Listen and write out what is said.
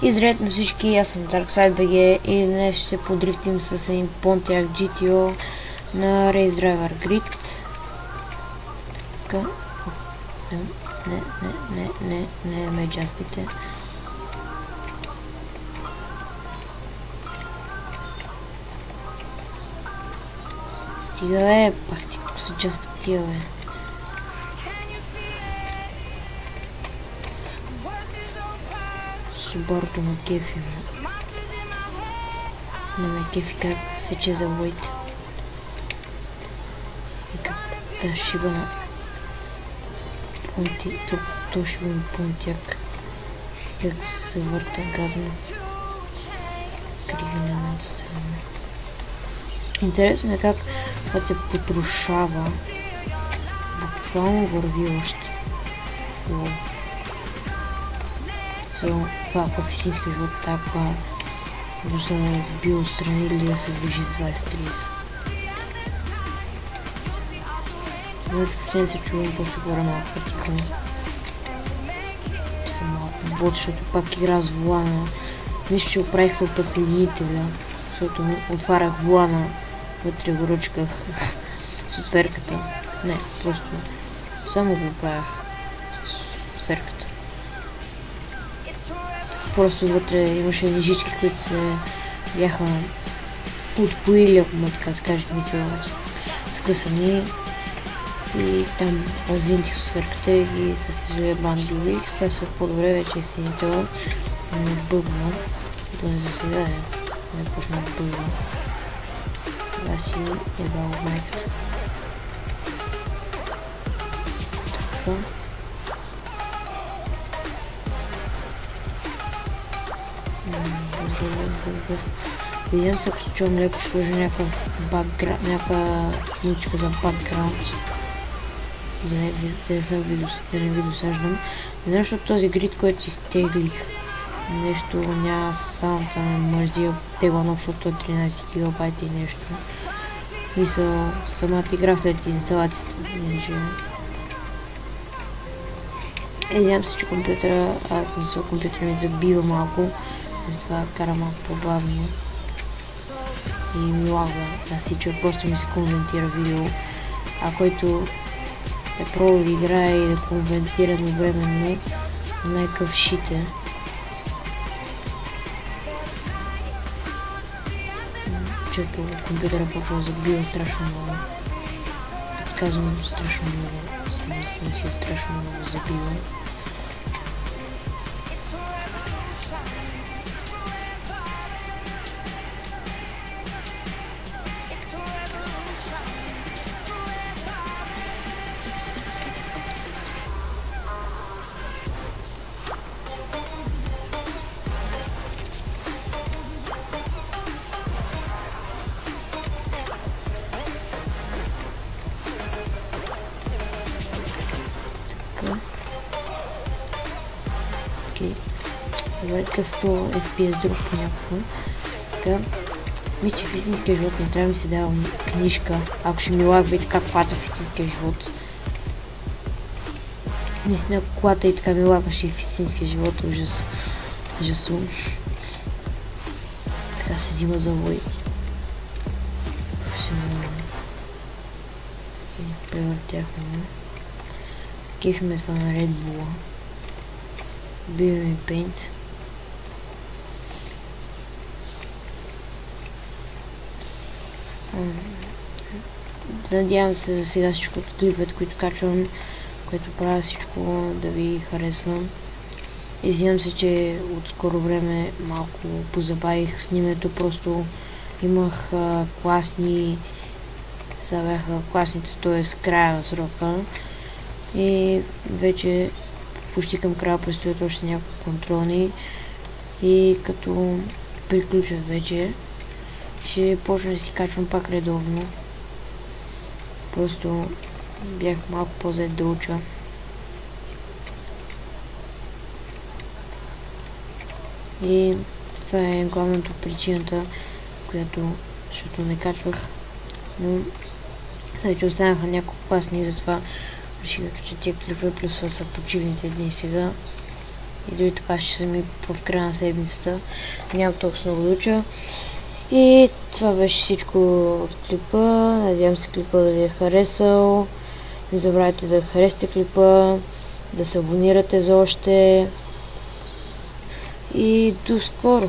И здравейт на всички, аз съм DarkSideBG и днес ще се подрифтим с един Pontiac GTO на Race Driver Grid. Така. Не ме джаспите. Стига пак ти се джаспат тия Субарото на кефи. Не ме кефи как сече за лойт. И как та шиба на Понти, то шиба на Понтяк. Как се върта гадно. Криви на мен страна. Интересно е как когато се потрушава, буквално върви още. Това в истински живот така да се би отстрани или да се движи с 20-30. Въобще се чувам по-супер малко вертикално. Защото пак игра с волана. Нищо, че оправих подсъединителя, защото отварях волана, вътре го ръчках с отверката. Не, просто само го оправях с отверката. Просто вътре имаше нижички, които се бяха отпоили, ако му така се каже, смисъл скъсани. И там развинтих с отверката и с заебандили. Сега са по-добре, вече си не това не бъгна. Поне за сега не почна да бъгна. Това си ебал майката. Така. Видям се, ако ще чувам леко, ще сложа някакъв бакграунд, някаква музичка за бакграунд. Да не ви досаждам. Не знам, защото този грид, който изтеглих, нещо няма саунд, ме мързи теглано, защото е 13 гигабайта и нещо. Мисля, самата игра след инсталацията. Надявам се, че компютъра, компютъра ми забива малко. Затова кара малко по-бавно и ми лагва на всичко, просто ми се конвентира видео, а който е пробвал да играе и да конвентира едновременно, някакъв шит е. Чето компютъра почва да забива страшно много. Казвам страшно много, съм си страшно много забива. Добре, какъвто FPS друг понякога. Така, мисля, че в истинския живот не трябва да си давам книжка, ако ще ми лагва и така колата в истинския живот. Наистина колата и така ми лагваше и в истинския живот, ужасно. Така се взима за вой. Професионално. Превъртяхме. Кефиме това на Red Bull. Биваме Paint. Надявам се за сега всичко от клиповете, които качвам, което правя всичко да ви харесвам. Извинявам се, че от скоро време малко позабавих снимането, просто имах класни, сега бяха класните, т.е. края на срока и вече почти към края предстоят още няколко контролни и като приключат вече, ще почна да си качвам пак редовно. Просто бях малко по-зает да уча. И това е главната причината, защото не качвах. Но вече останаха няколко класни и затова реших да кача тия клипове, плюс са почивните дни сега. И дори така ще съм и в края на седмицата. Нямам толкова много да уча. И това беше всичко от клипа. Надявам се клипа да ви е харесал. Не забравяйте да харесате клипа, да се абонирате за още. И до скоро!